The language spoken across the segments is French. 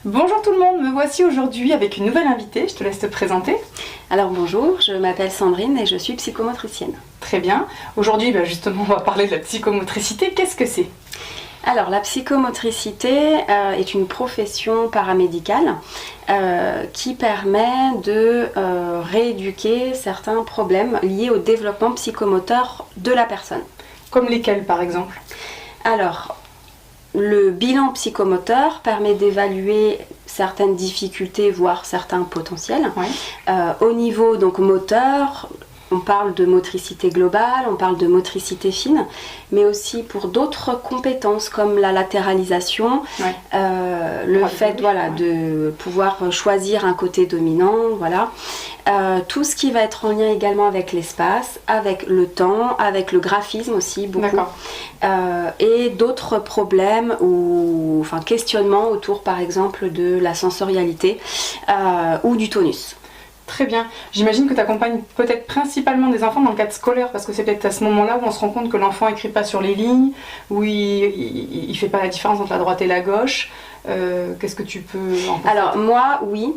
Bonjour tout le monde, me voici aujourd'hui avec une nouvelle invitée, je te laisse te présenter. Alors bonjour, je m'appelle Sandrine et je suis psychomotricienne. Très bien, aujourd'hui justement on va parler de la psychomotricité, qu'est-ce que c'est? Alors la psychomotricité est une profession paramédicale qui permet de rééduquer certains problèmes liés au développement psychomoteur de la personne. Comme lesquels par exemple? Alors, le bilan psychomoteur permet d'évaluer certaines difficultés, voire certains potentiels. Oui. Au niveau donc moteur, on parle de motricité globale, on parle de motricité fine, mais aussi pour d'autres compétences comme la latéralisation, le fait de pouvoir choisir un côté dominant, tout ce qui va être en lien également avec l'espace, avec le temps, avec le graphisme aussi beaucoup, et d'autres problèmes ou questionnements autour par exemple de la sensorialité ou du tonus. Très bien. J'imagine que tu accompagnes peut-être principalement des enfants dans le cadre scolaire, parce que c'est peut-être à ce moment-là où on se rend compte que l'enfant n'écrit pas sur les lignes, où il ne fait pas la différence entre la droite et la gauche. Qu'est-ce que tu peux en penser? Alors moi, oui.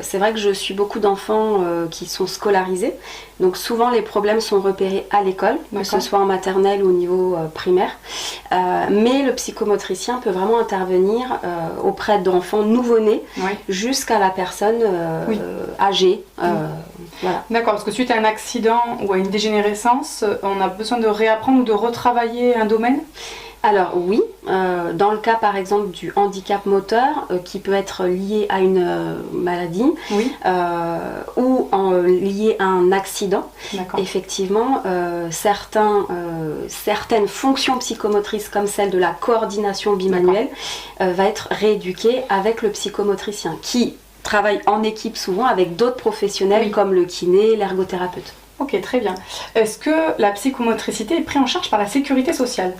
C'est vrai que je suis beaucoup d'enfants qui sont scolarisés. Donc souvent les problèmes sont repérés à l'école, que ce soit en maternelle ou au niveau primaire. Mais le psychomotricien peut vraiment intervenir auprès d'enfants nouveau-nés jusqu'à la personne âgée. Voilà. D'accord, parce que suite à un accident ou à une dégénérescence, on a besoin de réapprendre ou de retravailler un domaine? Alors oui, dans le cas par exemple du handicap moteur qui peut être lié à une maladie ou lié à un accident, effectivement certaines fonctions psychomotrices comme celle de la coordination bimanuelle va être rééduquée avec le psychomotricien qui travaille en équipe souvent avec d'autres professionnels comme le kiné, l'ergothérapeute. Ok, très bien. Est-ce que la psychomotricité est prise en charge par la sécurité sociale?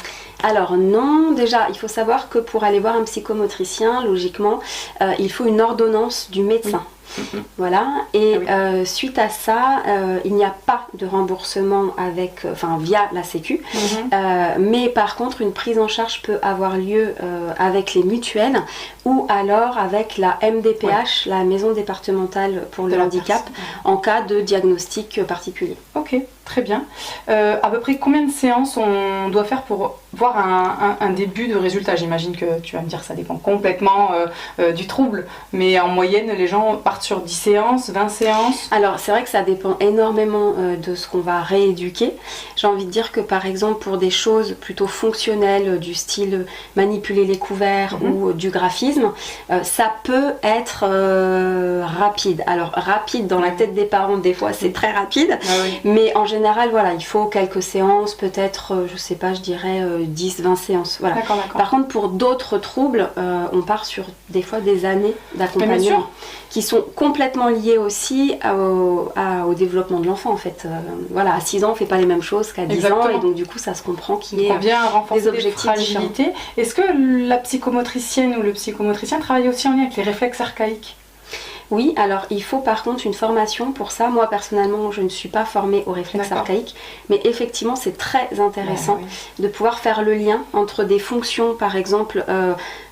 Alors non, déjà il faut savoir que pour aller voir un psychomotricien, logiquement, il faut une ordonnance du médecin. Voilà, et suite à ça, il n'y a pas de remboursement via la Sécu, mais par contre une prise en charge peut avoir lieu avec les mutuelles ou alors avec la MDPH, la maison départementale pour le handicap, en cas de diagnostic particulier. Ok, très bien. À peu près combien de séances on doit faire pour voir un début de résultat? J'imagine que tu vas me dire ça dépend complètement du trouble, mais en moyenne les gens partent sur 10 séances, 20 séances? Alors c'est vrai que ça dépend énormément de ce qu'on va rééduquer. J'ai envie de dire que par exemple pour des choses plutôt fonctionnelles du style manipuler les couverts ou du graphisme, ça peut être rapide. Alors rapide dans la tête des parents des fois c'est très rapide, mais en général voilà, il faut quelques séances, peut-être je sais pas, je dirais 10-20 séances. Voilà. Par contre pour d'autres troubles, on part sur des fois des années d'accompagnement qui sont complètement liées aussi au développement de l'enfant en fait. Voilà, à 6 ans on ne fait pas les mêmes choses qu'à 10 ans et donc du coup ça se comprend qu'il y ait des objectifs différents. Est-ce que la psychomotricienne ou le psychomotricien travaille aussi en lien avec les réflexes archaïques? Oui, alors il faut par contre une formation pour ça. Moi personnellement je ne suis pas formée aux réflexes archaïques, mais effectivement c'est très intéressant de pouvoir faire le lien entre des fonctions par exemple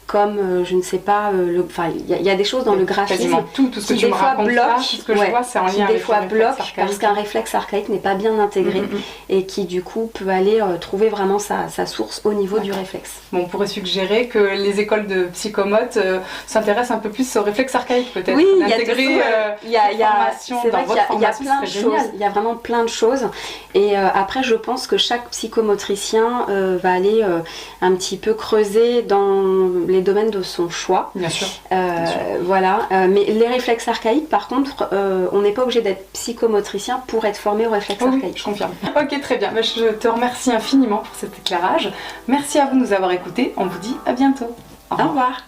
comme je ne sais pas, il y a des choses dans le graphisme tout ce que tu me racontes là, ce que je vois c'est en lien avec des fois bloquent parce qu'un réflexe archaïque n'est pas bien intégré et qui du coup peut aller trouver vraiment sa source au niveau du réflexe. Bon, on pourrait suggérer que les écoles de psychomotes s'intéressent un peu plus aux réflexes archaïques peut-être. Oui, il y a plein de choses, il y a vraiment plein de choses et après je pense que chaque psychomotricien va aller un petit peu creuser dans les domaines de son choix. Bien sûr. Voilà. Mais les réflexes archaïques, par contre, on n'est pas obligé d'être psychomotricien pour être formé aux réflexes archaïques. Je confirme. Ok, très bien. Je te remercie infiniment pour cet éclairage. Merci à vous de nous avoir écoutés. On vous dit à bientôt. Au revoir.